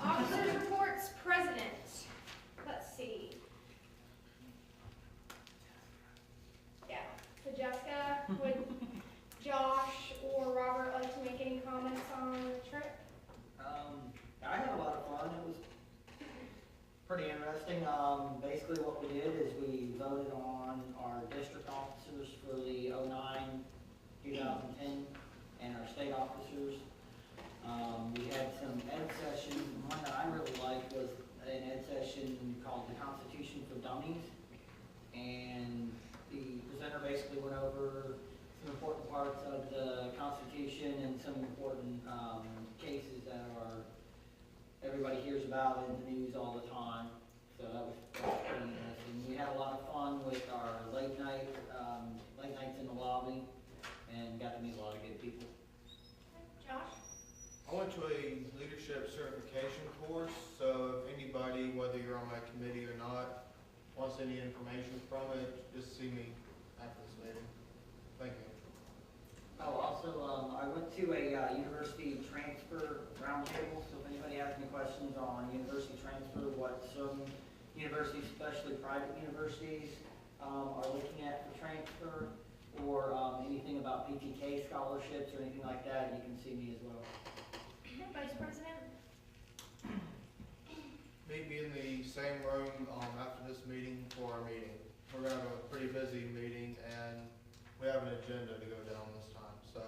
Officers reports, president. Let's see. Yeah, so Jessica, would Josh or Robert like to make any comments on the trip? I had a lot of fun. It was pretty interesting. Basically what we did is we voted on our district officers for the 2010, and our state officers. We had some ed sessions. One that I really liked was an ed session called The Constitution for Dummies. And the presenter basically went over some important parts of the Constitution and some important cases that everybody hears about in the news all the time. So that was pretty interesting. We had a lot of fun with our late nights in the lobby, and got to meet a lot of good people. Josh? I went to a leadership certification course, so if anybody, whether you're on my committee or not, wants any information from it, just see me after this meeting. Thank you. Oh, also, I went to a university transfer roundtable, so if anybody has any questions on university transfer, what some universities, especially private universities, are looking at for transfer, or anything about PTK scholarships or anything like that, you can see me as well. Vice President? Maybe in the same room after this meeting for our meeting. We're going to have a pretty busy meeting, and we have an agenda to go down this time, so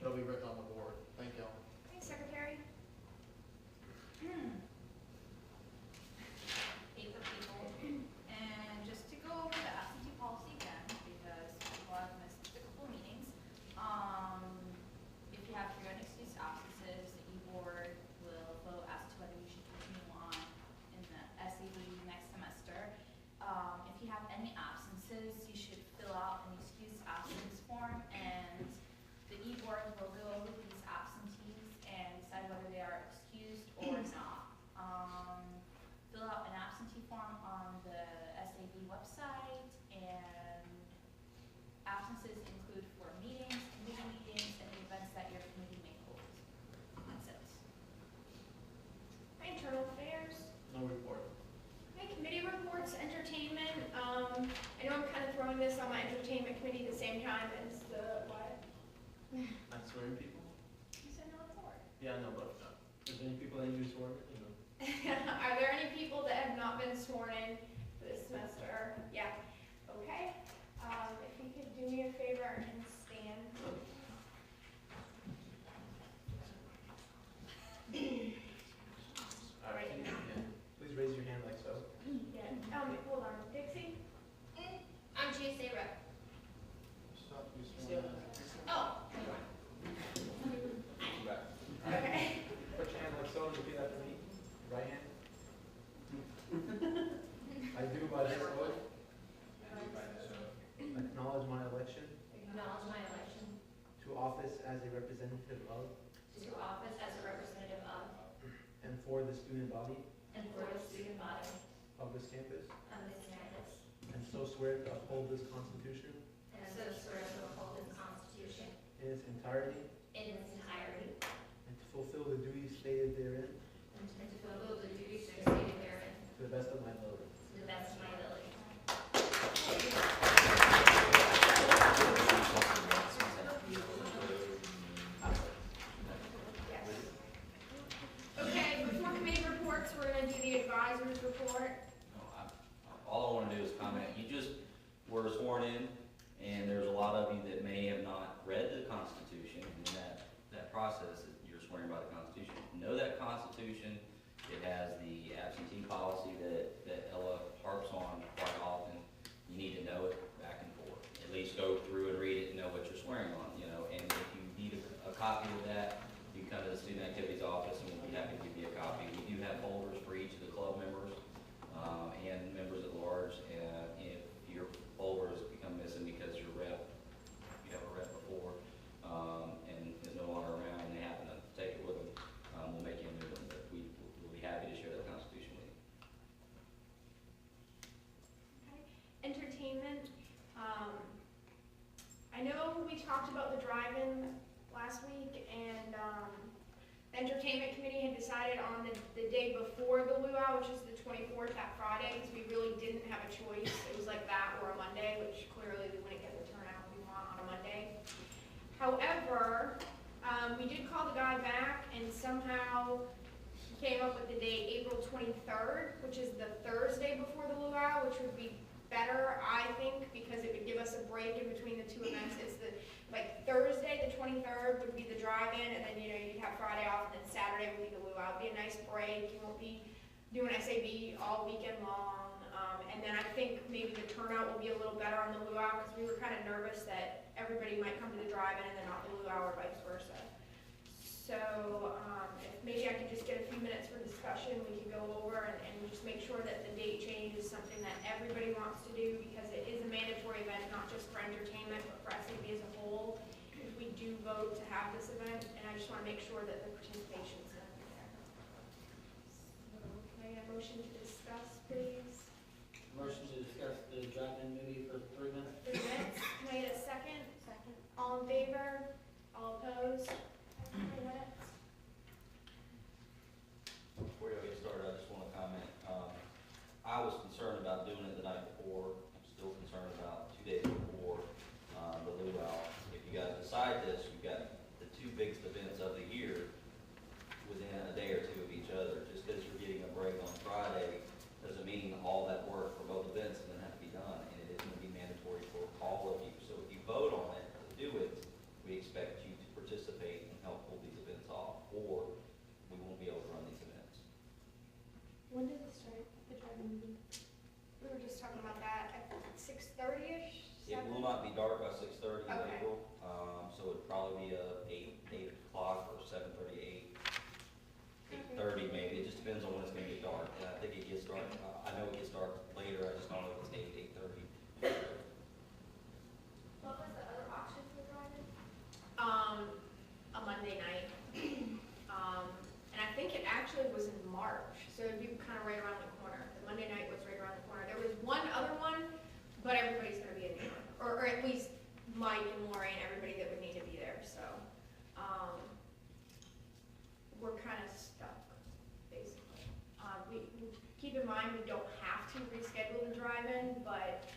it'll be written on the board. Thank y'all. Thanks, Secretary. Hey for people, and just to go over the absentee policy again, because people have missed a couple meetings. If you have 3 unexcused absences, the e-board will vote as to whether you should continue on in the SAB next semester. If you have any absences, you should fill out an excused absence form, and the e-board will go over these absentees and decide whether they are excused or not. Fill out an absentee form on the SAB website, and absences include for meetings, committee meetings, and events that your committee may hold. That's it. Internal affairs? No report. Okay, committee reports, entertainment. I know I'm kind of throwing this on my entertainment committee at the same time as the, what? Not swearing people? You said no report. Yeah, no, but is there any people that you sworn? Are there any people that have not been sworn in this semester? Yeah. Okay. If you could do me a favor and stand. All right. Please raise your hand like so. Yeah. Hold on. Dixie? I'm GSA rep. Stop you swearing. Oh. Okay. Put your hand like so and repeat after me. Right hand. I do by this oath acknowledge my election Acknowledge my election to office as a representative of to office as a representative of and for the student body and for the student body of this campus, of this campus, and so swear to uphold this Constitution and so swear to uphold this Constitution in its entirety in its entirety and to fulfill the duties stated therein and to fulfill the duties stated therein to the best of my ability. to the best of my ability. Yes. Okay, before committee reports, we're going to do the advisor's report. All I want to do is comment. You just were sworn in, and there's a lot of you that may have not read the Constitution, and that process that you're swearing by the Constitution. Know that Constitution. It has the absentee policy that Ella harps on quite often. You need to know it back and forth. At least go through and read it and know what you're swearing on, and if you need a copy of that, you can come to the student activities office and we'll be happy to give you a copy. We do have folders for each of the club members and members at large. And if your folders become missing because you have a rep before and is no longer around and they happen to take it with them, we'll make you a new one. But we'll be happy to share the Constitution with you. Okay. Entertainment. I know we talked about the drive-in last week, and the entertainment committee had decided decided on the day before the luau, which is the 24th, that Friday, because we really didn't have a choice. It was like that or a Monday, which clearly we wouldn't get the turnout we want on a Monday. However, we did call the guy back, and somehow he came up with the date April 23rd, which is the Thursday before the luau, which would be better, I think, because it would give us a break in between the two events. It's the, like, Thursday, the 23rd would be the drive-in, and then, you know, you'd have Friday off, and then Saturday would be the luau. It'd be a nice break. You won't be doing SAB all weekend long. And then I think maybe the turnout will be a little better on the luau, because we were kind of nervous that everybody might come to the drive-in and then not the luau, or vice versa. So, if maybe I could just get a few minutes for discussion, we could go over and just make sure that the date change is something that everybody wants to do, because it is a mandatory event, not just for entertainment, but for SAB as a whole. If we do vote to have this event, and I just want to make sure that the participation is going to be there. So, can I get a motion to discuss, please? Motion to discuss the drive-in movie for 3 minutes. 3 minutes, can I get a second? Second. All in favor? All opposed? 3 minutes. Before you get started, I just want to comment. I was concerned about doing it the night before. I'm still concerned about 2 days before the luau. If you guys decide this, you've got the two biggest events of the year within a day or two of each other. Just because you're getting a break on Friday doesn't mean all that work for both events is going to have to be done, and it is going to be mandatory for all of you. So if you vote on it to do it, we expect you to participate and help pull these events off, or we won't be able to run these events. When did it start, the drive-in movie? We were just talking about that at 6:30-ish? It will not be dark by 6:30 in Okay. April, so it'd probably be 8 o'clock or 7:30, 8:30 maybe. It just depends on when it's gonna get dark. And I think it gets dark, I know it gets dark later, I just don't know if it's 8:30. What was the other option for driving? A Monday night. And I think it actually was in March, so it'd be kind of right around the corner. The Monday night was right around the corner. There was one other one, but everybody's gonna be in New York, or at least Mike and Lori and everybody that would need to be there, so, we're kind of stuck, basically. We keep in mind, we don't have to reschedule the drive-in, but,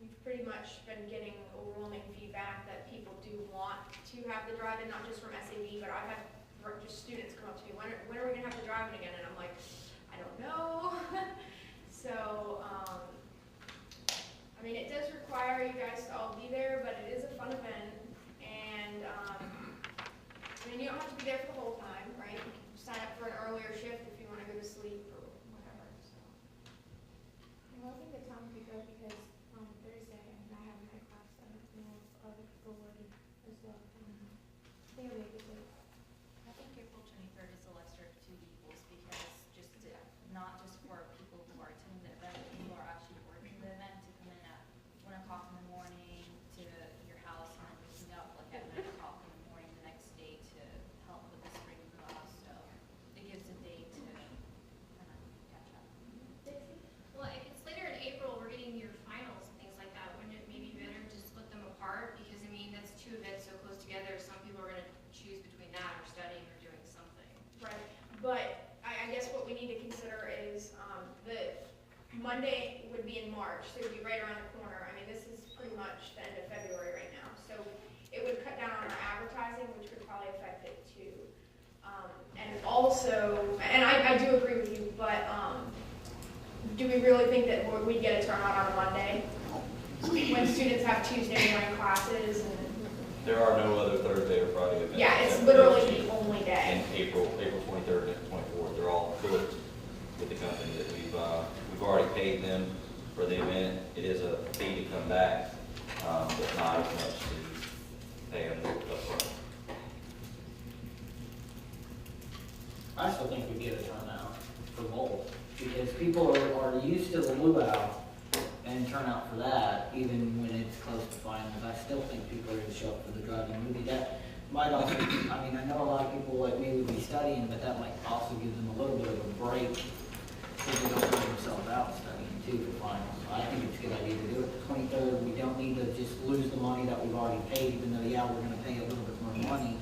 we've pretty much been getting overwhelming feedback that people do want to have the drive-in, not just from SAB, but I've had just students come up to me, when are we gonna have the drive-in again? And I'm like, I don't know. So, I mean, it does require you guys to all be there, but it is a fun event, and, I mean, you don't have to be there for the whole time, right? You can sign up for an earlier shift if you wanna go to sleep or whatever, so. Well, I think the time would be good because on Thursday, and I have my class, I don't know if other people would as well. I think it'll be a good day. I think April 23rd is the lesser of two evils, because just to, not just for people who are attending the event, but who are actually working the event, to come in at 1 o'clock in the morning to your house and then waking up like at 9 o'clock in the morning the next day to help with the spring luau. So it gives a day to kind of catch up. Well, if it's later in April, we're getting your finals and things like that, wouldn't it maybe be better to split them apart? Because, I mean, that's two events so close together, some people are gonna choose between that or studying or doing something. Right, but I guess what we need to consider is, the Monday would be in March, so it would be right around the corner. I mean, this is pretty much the end of February right now, so it would cut down on our advertising, which would probably affect it too. And also, and I do agree with you, but, do we really think that we'd get a turnout on a Monday? When students have Tuesday morning classes and, There are no other Thursday or Friday events. yeah, it's except literally those two. the only day. And April 23rd and 24th, they're all booked with the company that we've already paid them for the event. It is a fee to come back, but not as much to pay them upfront. I still think we get a turnout for both, because people are used to the luau and turn out for that, even when it's close to finals. I still think people are gonna show up for the drive-in movie. That might also, I mean, I know a lot of people like me would be studying, but that might also give them a little bit of a break, so they don't put themselves out studying too for finals. So I think it's a good idea to do it the 23rd. We don't need to just lose the money that we've already paid, even though, yeah, we're gonna pay a little bit more money.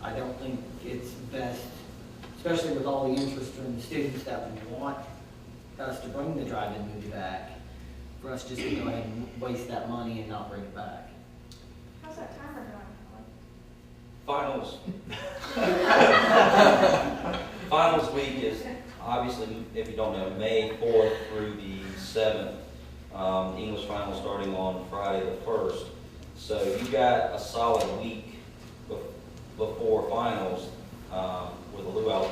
I don't think it's best especially with all the interest from the students that want us to bring the drive-in movie back, for us just to go ahead and waste that money and not bring it back. How's that timer going? Finals. Finals week is obviously, if you don't know, May 4th through the 7th. English finals starting on Friday the 1st. So you got a solid week before finals with a luau